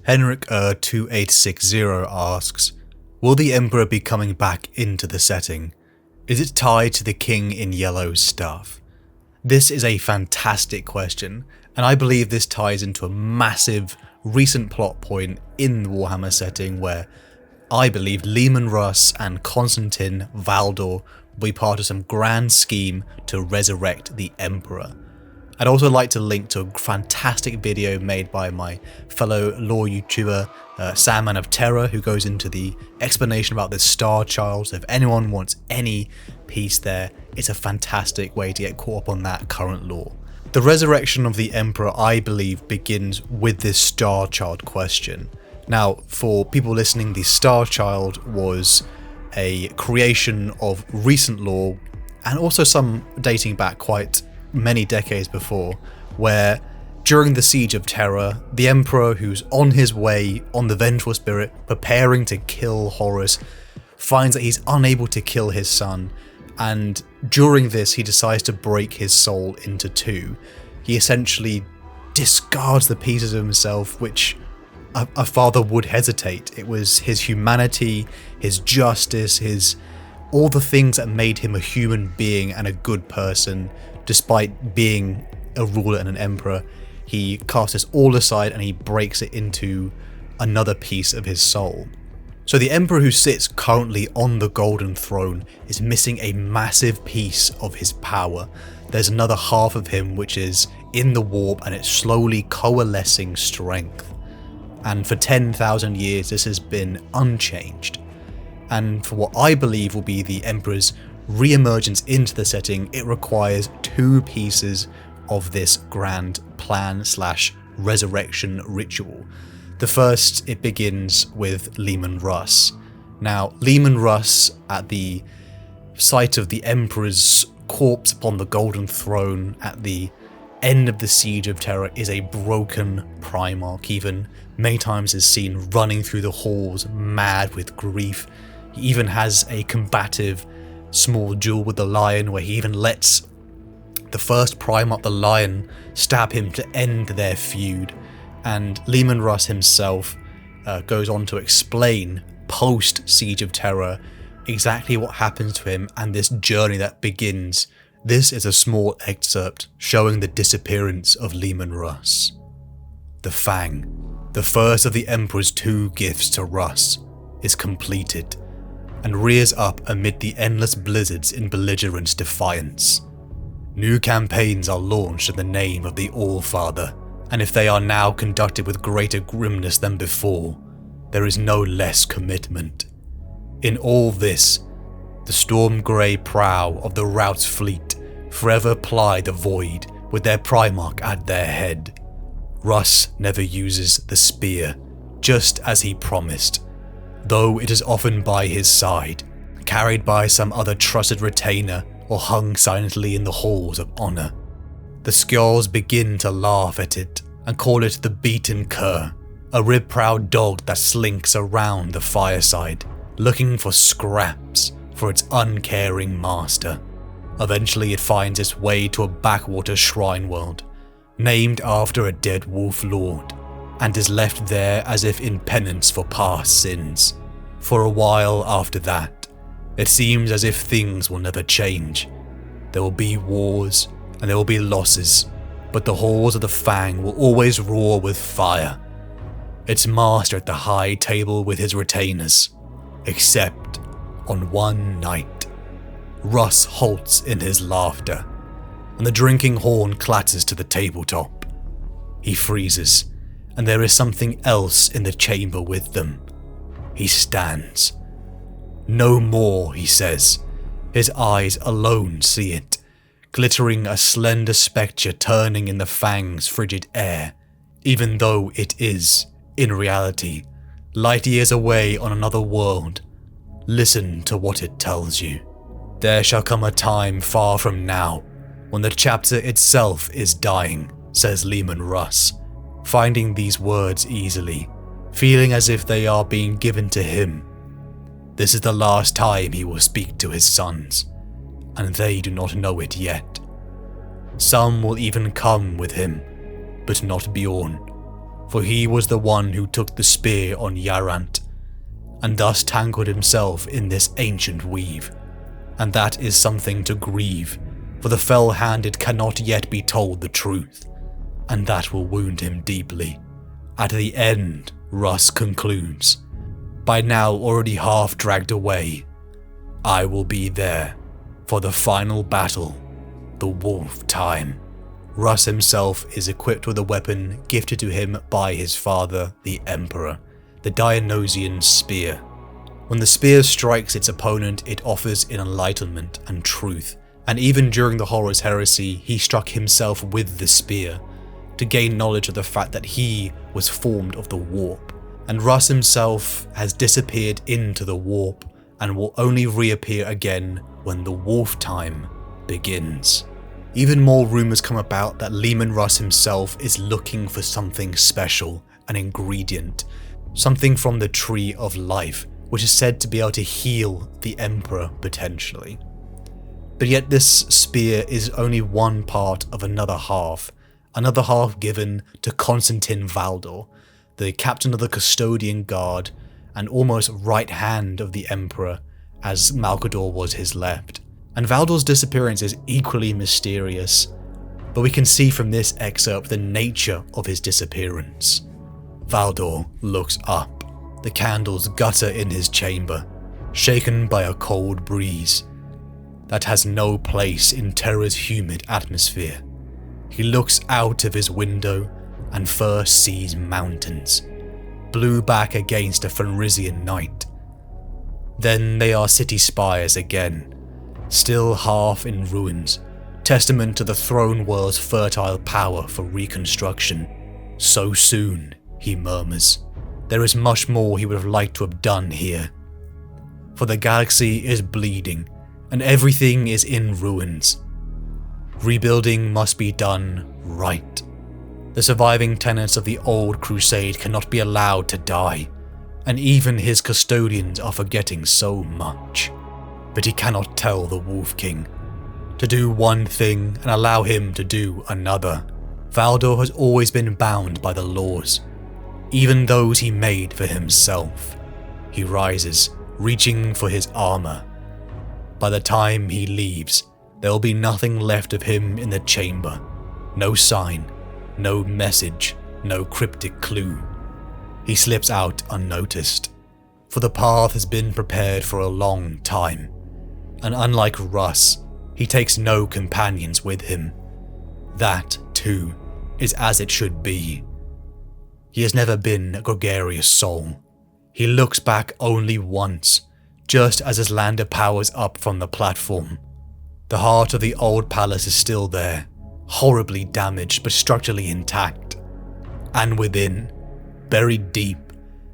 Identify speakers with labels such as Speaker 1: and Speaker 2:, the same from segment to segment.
Speaker 1: Henrik 2860 asks, will the Emperor be coming back into the setting? Is it tied to the King in Yellow's stuff? This is a fantastic question, and I believe this ties into a massive recent plot point in the Warhammer setting where I believe Leman Russ and Constantine Valdor will be part of some grand scheme to resurrect the Emperor. I'd also like to link to a fantastic video made by my fellow lore YouTuber Sandman of Terror, who goes into the explanation about this Star Child. So if anyone wants any piece there, it's a fantastic way to get caught up on that current lore. The resurrection of the Emperor, I believe, begins with this Star Child question. Now, for people listening, the Star Child was a creation of recent lore, and also some dating back quite many decades before, where during the Siege of Terror, the Emperor, who's on his way on the Vengeful Spirit, preparing to kill Horus, finds that he's unable to kill his son, and during this he decides to break his soul into two. He essentially discards the pieces of himself which a father would hesitate. It was his humanity, his justice, all the things that made him a human being and a good person. Despite being a ruler and an emperor, he casts this all aside and he breaks it into another piece of his soul. So the Emperor who sits currently on the Golden Throne is missing a massive piece of his power. There's another half of him which is in the warp and it's slowly coalescing strength. And for 10,000 years this has been unchanged. And for what I believe will be the Emperor's re-emergence into the setting, it requires two pieces of this grand plan / resurrection ritual. The first, it begins with Leman Russ. Now, Leman Russ, at the sight of the Emperor's corpse upon the Golden Throne at the end of the Siege of Terror, is a broken Primarch. Even many times is seen running through the halls mad with grief. He even has a combative small duel with the Lion where he even lets the first Primarch, the Lion, stab him to end their feud. And Leman Russ himself goes on to explain post Siege of Terror exactly what happens to him and this journey that begins. This is a small excerpt showing the disappearance of Leman Russ. The Fang, the first of the Emperor's two gifts to Russ, is completed and rears up amid the endless blizzards in belligerent defiance. New campaigns are launched in the name of the All-Father, and if they are now conducted with greater grimness than before, there is no less commitment. In all this, the storm-grey prow of the Rout's fleet forever ply the void with their Primarch at their head. Russ never uses the spear, just as he promised, though it is often by his side, carried by some other trusted retainer or hung silently in the halls of honour. The Skjalls begin to laugh at it and call it the beaten cur, a rib-proud dog that slinks around the fireside, looking for scraps for its uncaring master. Eventually it finds its way to a backwater shrine world, named after a dead wolf lord, and is left there as if in penance for past sins. For a while after that, it seems as if things will never change. There will be wars, and there will be losses, but the halls of the Fang will always roar with fire. Its master at the high table with his retainers, except on one night. Russ halts in his laughter, and the drinking horn clatters to the tabletop. He freezes, and there is something else in the chamber with them. He stands. No more, he says. His eyes alone see it, glittering a slender spectre turning in the Fang's frigid air, even though it is, in reality, light years away on another world. Listen to what it tells you. There shall come a time far from now, when the chapter itself is dying, says Leman Russ, finding these words easily, feeling as if they are being given to him. This is the last time he will speak to his sons, and they do not know it yet. Some will even come with him, but not Bjorn, for he was the one who took the spear on Yarant, and thus tangled himself in this ancient weave, and that is something to grieve, for the fell-handed cannot yet be told the truth, and that will wound him deeply. At the end, Russ concludes, by now already half dragged away, I will be there for the final battle, the wolf time. Russ himself is equipped with a weapon gifted to him by his father, the Emperor, the Dionysian spear. When the spear strikes its opponent, it offers enlightenment and truth, and even during the Horus Heresy, he struck himself with the spear to gain knowledge of the fact that he was formed of the warp, and Russ himself has disappeared into the warp and will only reappear again when the wolf time begins. Even more rumours come about that Leman Russ himself is looking for something special, an ingredient, something from the Tree of Life, which is said to be able to heal the Emperor potentially. But yet this spear is only one part of another half given to Constantine Valdor, the captain of the Custodian Guard and almost right hand of the Emperor, as Malcador was his left. And Valdor's disappearance is equally mysterious, but we can see from this excerpt the nature of his disappearance. Valdor looks up, the candles gutter in his chamber, shaken by a cold breeze that has no place in Terra's humid atmosphere. He looks out of his window and first sees mountains, blue back against a Fenrisian night. Then they are city spires again, still half in ruins, testament to the throne world's fertile power for reconstruction. So soon, he murmurs. There is much more he would have liked to have done here. For the galaxy is bleeding, and everything is in ruins. Rebuilding must be done right. The surviving tenants of the old crusade cannot be allowed to die, and even his custodians are forgetting so much. But he cannot tell the Wolf King to do one thing and allow him to do another. Valdor has always been bound by the laws, even those he made for himself. He rises, reaching for his armor. By the time he leaves, there will be nothing left of him in the chamber. No sign, no message, no cryptic clue. He slips out unnoticed, for the path has been prepared for a long time. And unlike Russ, he takes no companions with him. That, too, is as it should be. He has never been a gregarious soul. He looks back only once, just as his lander powers up from the platform. The heart of the old palace is still there, horribly damaged but structurally intact. And within, buried deep,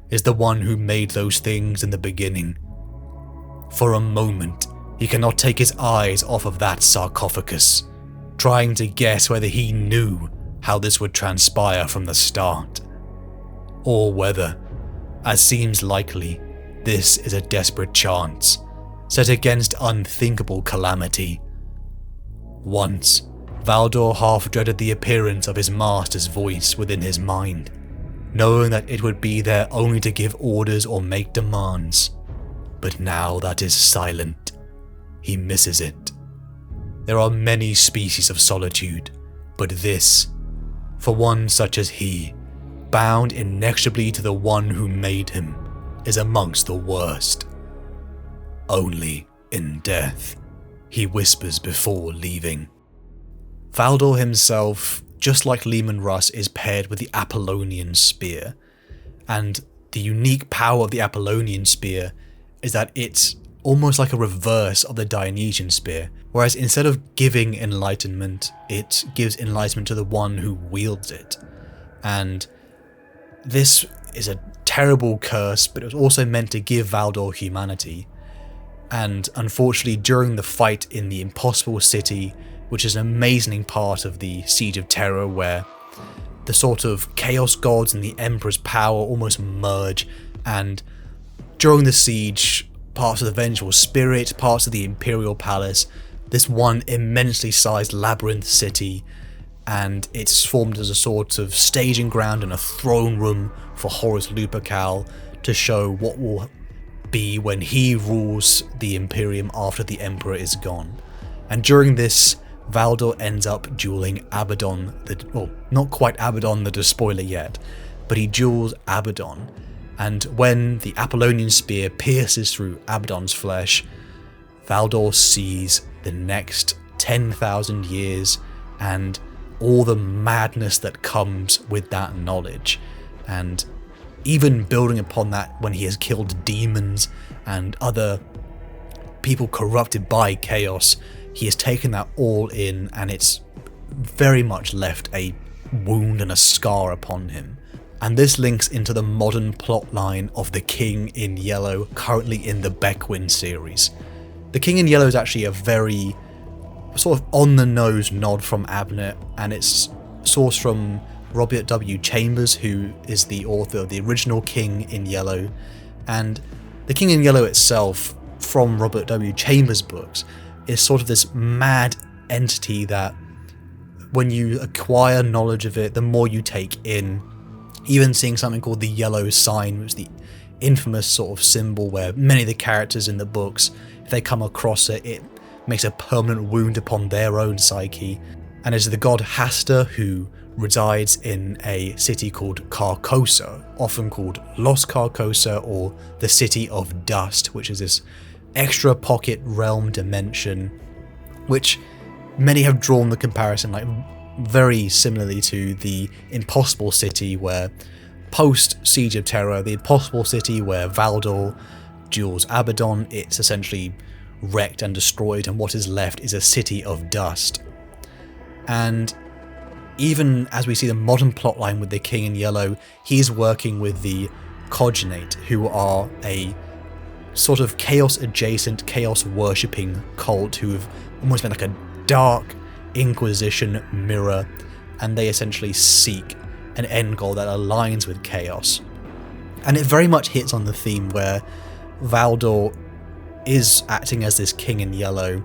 Speaker 1: is the one who made those things in the beginning. For a moment, he cannot take his eyes off of that sarcophagus, trying to guess whether he knew how this would transpire from the start, or whether, as seems likely, this is a desperate chance, set against unthinkable calamity. Once, Valdor half dreaded the appearance of his master's voice within his mind, knowing that it would be there only to give orders or make demands. But now that is silent. He misses it. There are many species of solitude, but this, for one such as he, bound inexorably to the one who made him, is amongst the worst. Only in death, he whispers before leaving. Valdor himself, just like Leman Russ, is paired with the Apollonian spear, and the unique power of the Apollonian spear is that it's almost like a reverse of the Dionysian spear, whereas instead of giving enlightenment, it gives enlightenment to the one who wields it. And this is a terrible curse, but it was also meant to give Valdor humanity. And unfortunately, during the fight in the Impossible City, which is an amazing part of the Siege of Terror where the sort of chaos gods and the Emperor's power almost merge, and during the siege, parts of the Vengeful Spirit, parts of the Imperial Palace, this one immensely sized labyrinth city, and it's formed as a sort of staging ground and a throne room for Horus Lupercal to show what will be when he rules the Imperium after the Emperor is gone. And during this, Valdor ends up dueling Abaddon, well, not quite Abaddon the Despoiler yet, but he duels Abaddon. And when the Apollonian spear pierces through Abaddon's flesh, Valdor sees the next 10,000 years and all the madness that comes with that knowledge. And even building upon that, when he has killed demons and other people corrupted by chaos, he has taken that all in, and it's very much left a wound and a scar upon him. And this links into the modern plotline of the King in Yellow, currently in the Beckwin series. The King in Yellow is actually a very sort of on-the-nose nod from Abnett, and it's sourced from Robert W. Chambers, who is the author of the original King in Yellow. And the King in Yellow itself, from Robert W. Chambers' books, is sort of this mad entity that when you acquire knowledge of it, the more you take in. Even seeing something called the Yellow Sign, which is the infamous sort of symbol where many of the characters in the books, if they come across it, it makes a permanent wound upon their own psyche. And it's the god Hasta, who resides in a city called Carcosa, often called Los Carcosa, or the City of Dust, which is this extra pocket realm dimension, which many have drawn the comparison like very similarly to the Impossible City, where post Siege of Terror, the Impossible City where Valdor duels Abaddon, it's essentially wrecked and destroyed, and what is left is a city of dust. And even as we see the modern plotline with the King in Yellow, he's working with the Cognate, who are a sort of chaos adjacent, chaos worshipping cult who have almost been like a dark Inquisition mirror, and they essentially seek an end goal that aligns with chaos. And it very much hits on the theme where Valdor is acting as this King in Yellow,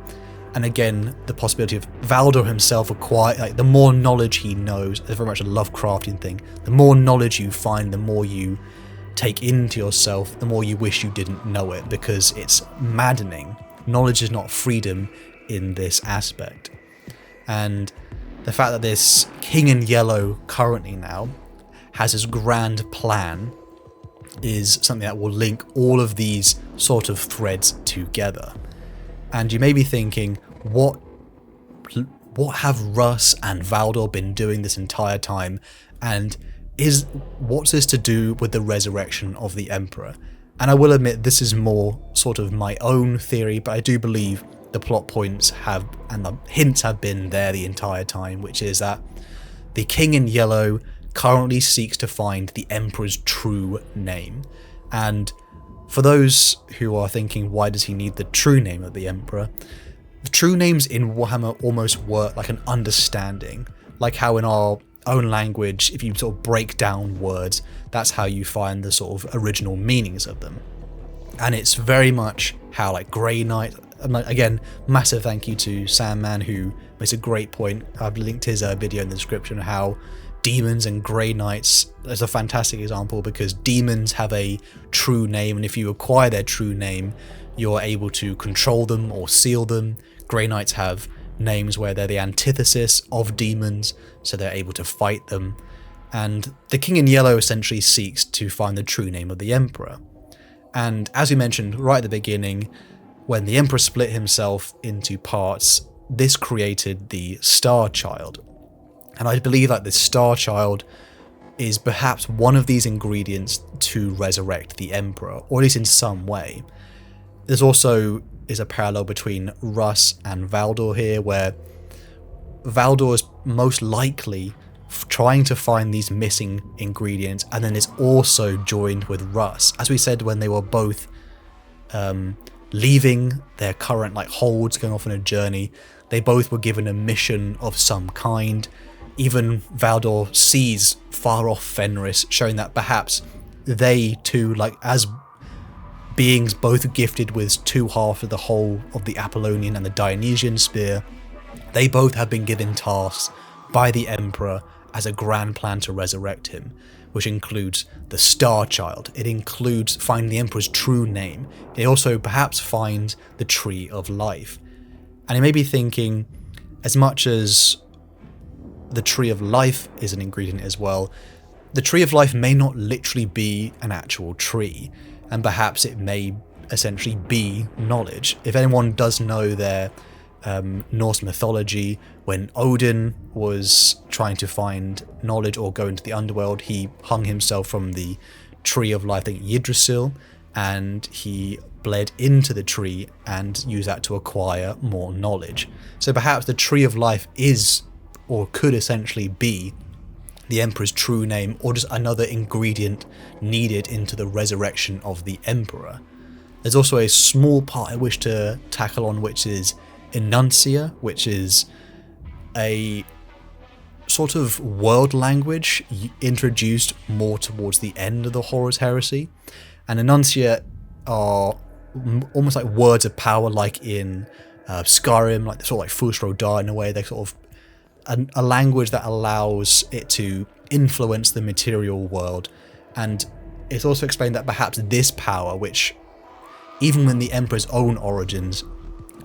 Speaker 1: and again the possibility of Valdor himself acquire, like, the more knowledge he knows, it's very much a Lovecraftian thing, the more knowledge you find, the more you take into yourself, the more you wish you didn't know it, because it's maddening. Knowledge is not freedom in this aspect. And the fact that this King in Yellow currently now has his grand plan is something that will link all of these sort of threads together. And you may be thinking, what have Russ and Valdor been doing this entire time, and what's this to do with the resurrection of the Emperor? And I will admit this is more sort of my own theory, but I do believe the plot points have, and the hints have been there the entire time, which is that the King in Yellow currently seeks to find the Emperor's true name. And for those who are thinking, why does he need the true name of the Emperor? The true names in Warhammer almost work like an understanding, like how in our own language, if you sort of break down words, that's how you find the sort of original meanings of them. And it's very much how, like, Grey Knight, again, massive thank you to Sandman, who makes a great point. I've linked his video in the description, how demons and Grey Knights is a fantastic example, because demons have a true name, and if you acquire their true name, you're able to control them or seal them. Grey Knights have names where they're the antithesis of demons, so they're able to fight them. And the King in Yellow essentially seeks to find the true name of the Emperor. And as we mentioned right at the beginning, when the Emperor split himself into parts, this created the Star Child. And I believe that the Star Child is perhaps one of these ingredients to resurrect the Emperor, or at least in some way. There's also is a parallel between Russ and Valdor here, where Valdor is most likely trying to find these missing ingredients, and then is also joined with Russ. As we said, when they were both leaving their current holds, going off on a journey, they both were given a mission of some kind even Valdor sees far off Fenris, showing that perhaps they too, like as beings both gifted with two halves of the whole of the Apollonian and the Dionysian spear, they both have been given tasks by the Emperor as a grand plan to resurrect him, which includes the Star Child. It includes finding the Emperor's true name. It also perhaps finds the Tree of Life. And you may be thinking, as much as the Tree of Life is an ingredient as well, the Tree of Life may not literally be an actual tree, and perhaps it may essentially be knowledge. If anyone does know their Norse mythology, when Odin was trying to find knowledge or go into the underworld, he hung himself from the Tree of Life, I think Yggdrasil, and he bled into the tree and used that to acquire more knowledge. So perhaps the Tree of Life is, or could essentially be, the Emperor's true name, or just another ingredient needed into the resurrection of the Emperor. There's also a small part I wish to tackle on, which is Enuncia, which is a sort of world language introduced more towards the end of the Horus Heresy. And Enuncia are almost like words of power, like in Skyrim, like sort of like Fusro Da in a way. They're sort of a language that allows it to influence the material world. And it's also explained that perhaps this power, which even in the Emperor's own origins,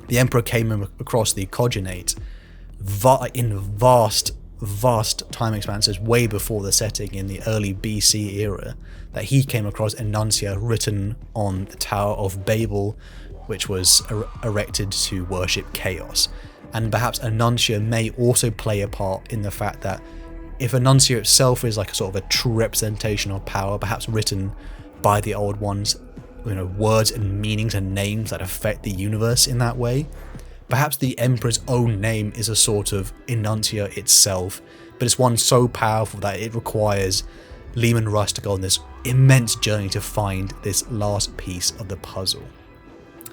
Speaker 1: the Emperor came across the cognate in vast time expanses way before the setting in the early BC era, that he came across Enuncia written on the Tower of Babel, which was erected to worship chaos. And perhaps Enuncia may also play a part in the fact that if Enuncia itself is like a sort of a true representation of power, perhaps written by the Old Ones, words and meanings and names that affect the universe in that way, perhaps the Emperor's own name is a sort of Enuncia itself, but it's one so powerful that it requires Leman Russ to go on this immense journey to find this last piece of the puzzle.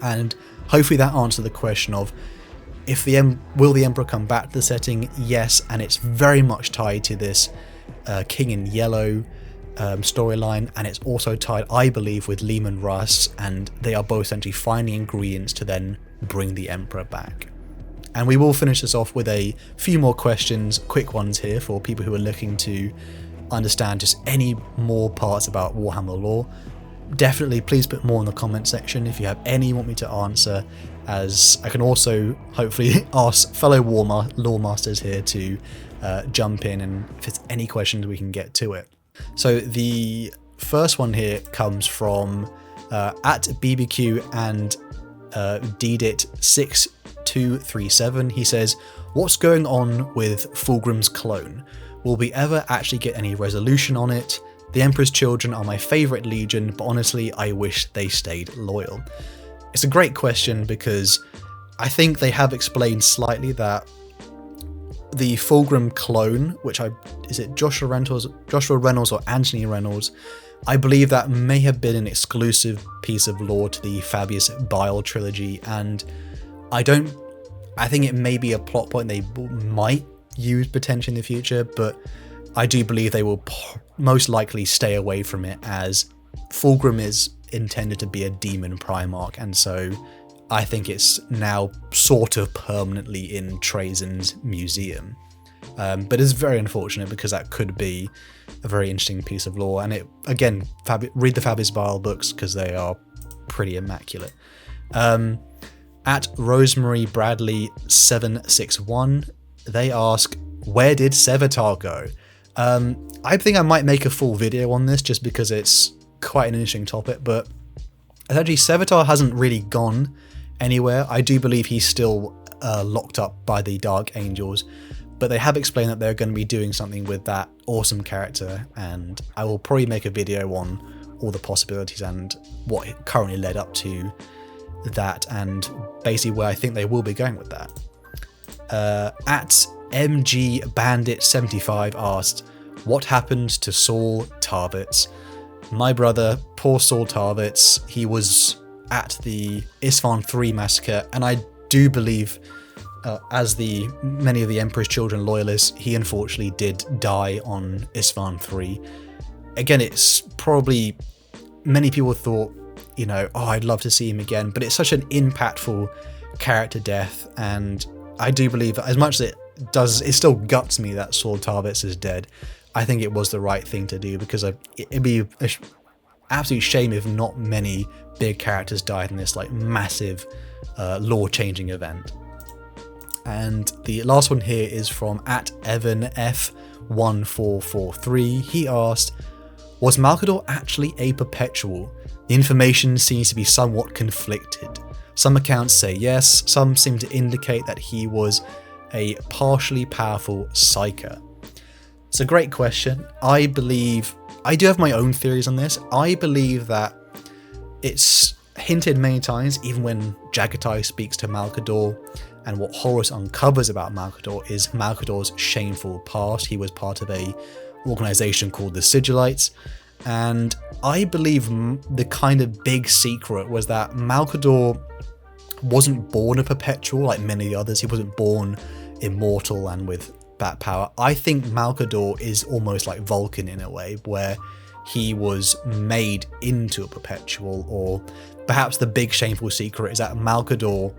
Speaker 1: And hopefully that answers the question of, will the Emperor come back to the setting? Yes, and it's very much tied to this King in Yellow storyline, and it's also tied, I believe, with Leman Russ, and they are both essentially finding ingredients to then bring the Emperor back. And we will finish this off with a few more questions, quick ones here, for people who are looking to understand just any more parts about Warhammer lore. Definitely please put more in the comment section if you have any you want me to answer, as I can also hopefully ask fellow lore masters here to jump in, and if there's any questions we can get to it. So the first one here comes from at BBQ and DDIT6237. He says, "What's going on with Fulgrim's clone? Will we ever actually get any resolution on it? The Emperor's Children are my favourite legion, but honestly I wish they stayed loyal." It's a great question, because I think they have explained slightly that the Fulgrim clone, which is it Joshua Reynolds or Anthony Reynolds, I believe that may have been an exclusive piece of lore to the Fabius Bile trilogy, and I think it may be a plot point they might use potentially in the future, but I do believe they will most likely stay away from it, as Fulgrim is intended to be a demon Primarch, and so I think it's now sort of permanently in Trajan's museum. But it's very unfortunate, because that could be a very interesting piece of lore, and again, read the Fabius Bile books, because they are pretty immaculate. At Rosemary Bradley 761, they ask, where did Sevatar go? I think I might make a full video on this, just because it's quite an interesting topic, but essentially Sevatar hasn't really gone anywhere. I do believe he's still locked up by the Dark Angels, but they have explained that they're going to be doing something with that awesome character, and I will probably make a video on all the possibilities and what currently led up to that, and basically where I think they will be going with that. At MG Bandit 75 asked, what happened to Saul Tarvitz? My brother, poor Saul Tarvitz, he was at the Isfahan 3 massacre, and I do believe as many of the Emperor's children loyalists, he unfortunately did die on Isfahan 3. Again, it's probably, many people thought, I'd love to see him again, but it's such an impactful character death, and I do believe that as much as it still guts me that Saul Tarvitz is dead, I think it was the right thing to do, because it'd be an absolute shame if not many big characters died in this massive lore-changing event. And the last one here is from @EvanF1443. He asked, was Malcador actually a perpetual? The information seems to be somewhat conflicted. Some accounts say yes, some seem to indicate that he was a partially powerful psyker. It's a great question. I do have my own theories on this. I believe that it's hinted many times, even when Jagatai speaks to Malcador, and what Horus uncovers about Malcador is Malcador's shameful past. He was part of a organization called the Sigillites, and I believe the kind of big secret was that Malcador wasn't born a perpetual like many of the others. He wasn't born immortal and with that power. I think Malcador is almost like Vulcan in a way, where he was made into a perpetual, or perhaps the big shameful secret is that Malcador,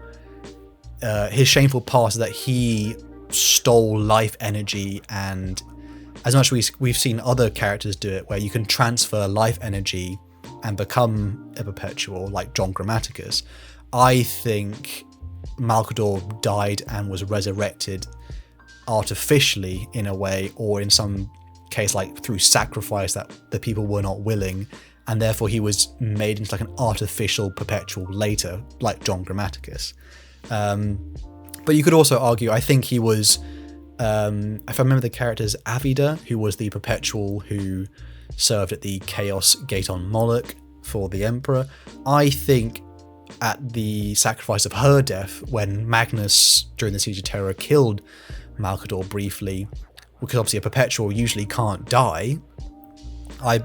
Speaker 1: his shameful past is that he stole life energy, and as much as we've seen other characters do it, where you can transfer life energy and become a perpetual, like John Grammaticus, I think Malcador died and was resurrected artificially in a way, or in some case through sacrifice that the people were not willing, and therefore he was made into an artificial perpetual later, like John Grammaticus. But you could also argue, I think he was, if I remember the characters, Avida, who was the perpetual who served at the Chaos Gate on Moloch for the Emperor. I think at the sacrifice of her death, when Magnus, during the Siege of Terror, killed Malcador briefly, because obviously a perpetual usually can't die,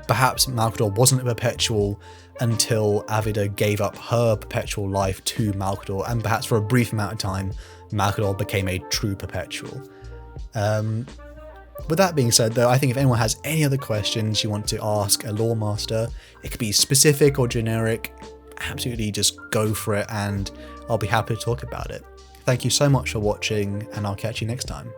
Speaker 1: perhaps Malcador wasn't a perpetual until Avida gave up her perpetual life to Malcador, and perhaps for a brief amount of time Malcador became a true perpetual. With that being said though, I think if anyone has any other questions you want to ask a lore master, it could be specific or generic, absolutely just go for it and I'll be happy to talk about it. Thank you so much for watching, and I'll catch you next time.